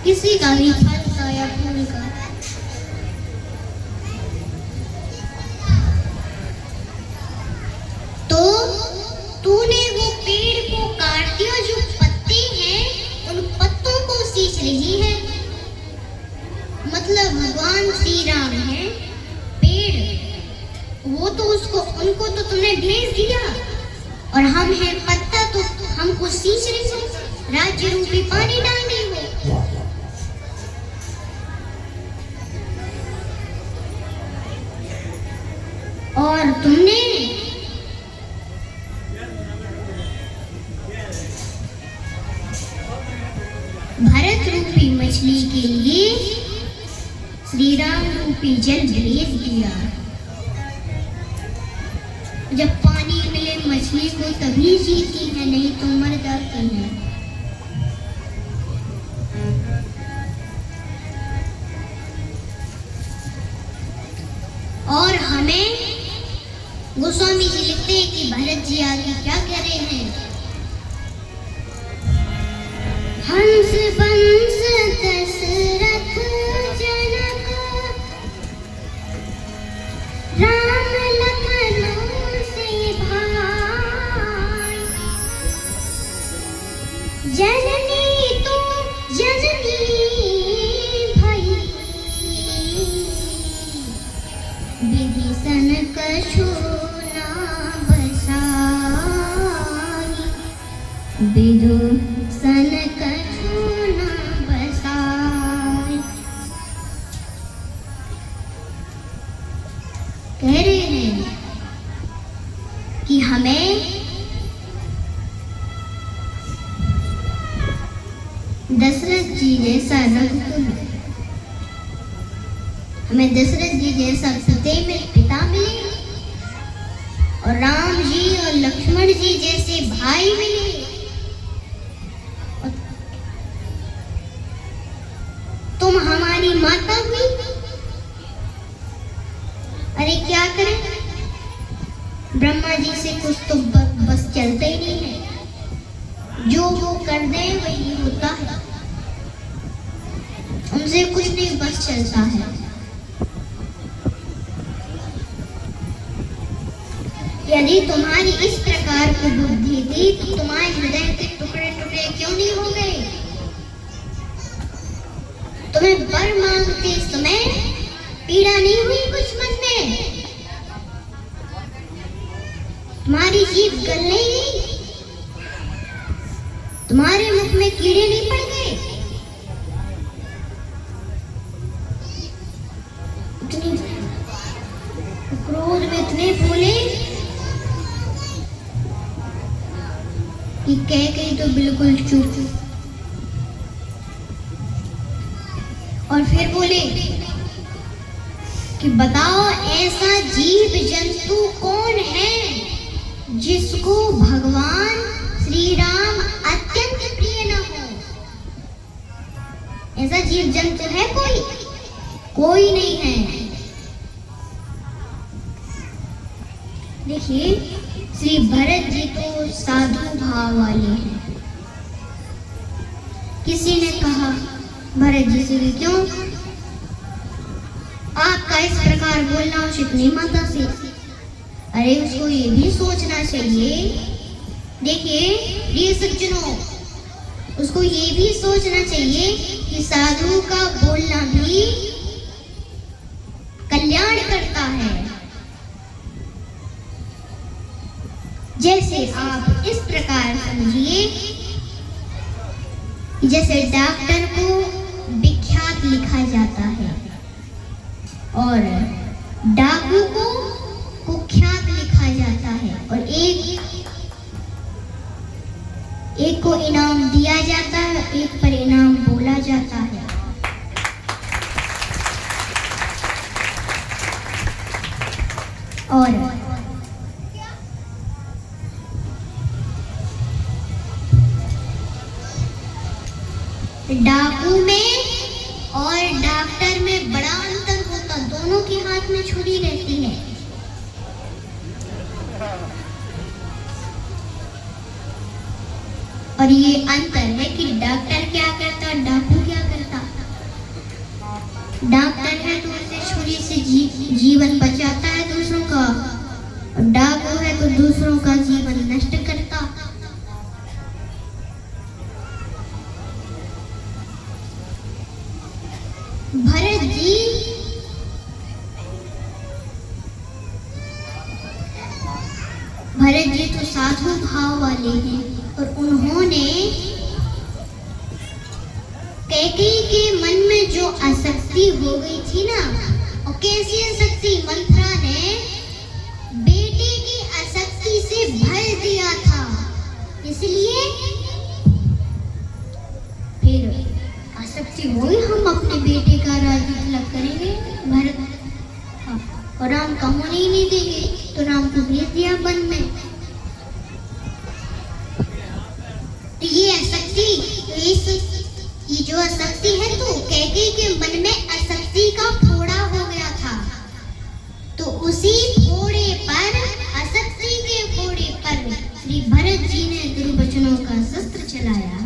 किसी का भी फल का या फूल का। तो तूने वो पेड़ को काट दिया, जो पत्ते हैं उन पत्तों को सींच रही है। मतलब भगवान श्री राम है पेड़, वो तो उनको तो तुमने भेज दिया, और हम हैं पत्ता, तो हमको सींच रही हो, राज्य रूपी पानी डाल रही हो। और तुमने भरत रूपी मछली के लिए श्री राम रूपी जल भेज दिया। जब पानी मिले मछली को तभी जीती है, नहीं तो मर जाती है। और हमें गोस्वामी जी लिखते हैं कि भरत जी आगे क्या कह रहे हैं। हंस बंस दशरथ जनक राम लखन से भाई, जननी तो जननी भई, विभीषण कछु ना बसाई, विदूषण कछु ना बसाई। कह रहे हैं कि हमें दशरथ जी जैसा रघुकुल, हमें दशरथ जी जैसा पिता मिले, और राम जी और लक्ष्मण जी जैसे भाई मिले। तुम हमारी माता हुई। अरे क्या करें, ब्रह्मा जी से कुछ तो बस चलता ही नहीं है, जो वो कर दे वही होता है, उनसे कुछ नहीं बस चलता है। यदि तुम्हारी इस प्रकार की बुद्धि थी तो तुम्हारे हृदय के टुकड़े टुकड़े क्यों नहीं हो गए? तुम्हें वर मांगते समय पीड़ा नहीं हुई कुछ मन में? तुम्हारी जीभ गल नहीं गई? तुम्हारे मुख में कीड़े नहीं पड़ गए? इतनी क्रोध में इतने फूले कि कह गई तो बिल्कुल चुप। और फिर बोले कि बताओ ऐसा जीव जंतु कौन है जिसको भगवान श्री राम अत्यंत प्रिय न हो? ऐसा जीव जंतु है कोई? कोई नहीं है। देखिए, श्री भरत जी तो साधु भाव वाले हैं। किसी ने कहा भरत जी से, क्यों आपका इस प्रकार बोलना उचित नहीं माता से? अरे उसको ये भी सोचना चाहिए, देखिए प्रिय सज्जनों, उसको ये भी सोचना चाहिए कि साधु का बोलना भी कल्याण करता है। जैसे आप इस प्रकार समझिए, जैसे डॉक्टर को विख्यात लिखा जाता है और डाकू को कुख्यात लिखा जाता है, और एक को इनाम दिया जाता है, एक पर इनाम बोला जाता है। और डाकू में और डॉक्टर में बड़ा अंतर होता, दोनों के हाथ में छुरी रहती है। और ये अंतर है कि डॉक्टर क्या करता, डाकू क्या करता। डॉक्टर है तो उसे छुरी से जीवन बचाता है दूसरों का, और डाकू है तो दूसरों का जीवन नष्ट करता। भरत जी तो साधु भाव वाले हैं, और उन्होंने कैकेयी के मन में जो आसक्ति हो गई थी ना, और कैसी आसक्ति, मंथरा ने बेटे की आसक्ति से भर दिया था, इसलिए फिर आसक्ति हुई, हम अपने बेटे का राज्य अलग करेंगे भरत, और राम का होने ही नहीं देंगे, तो राम को भेज दिया वन में। तो ये आसक्ति, ये जो आसक्ति है, तो कैकेयी के मन में आसक्ति का फोड़ा हो गया था, तो उसी फोड़े पर, आसक्ति के फोड़े पर श्री भरत जी ने दुर्वचनों का शस्त्र चलाया।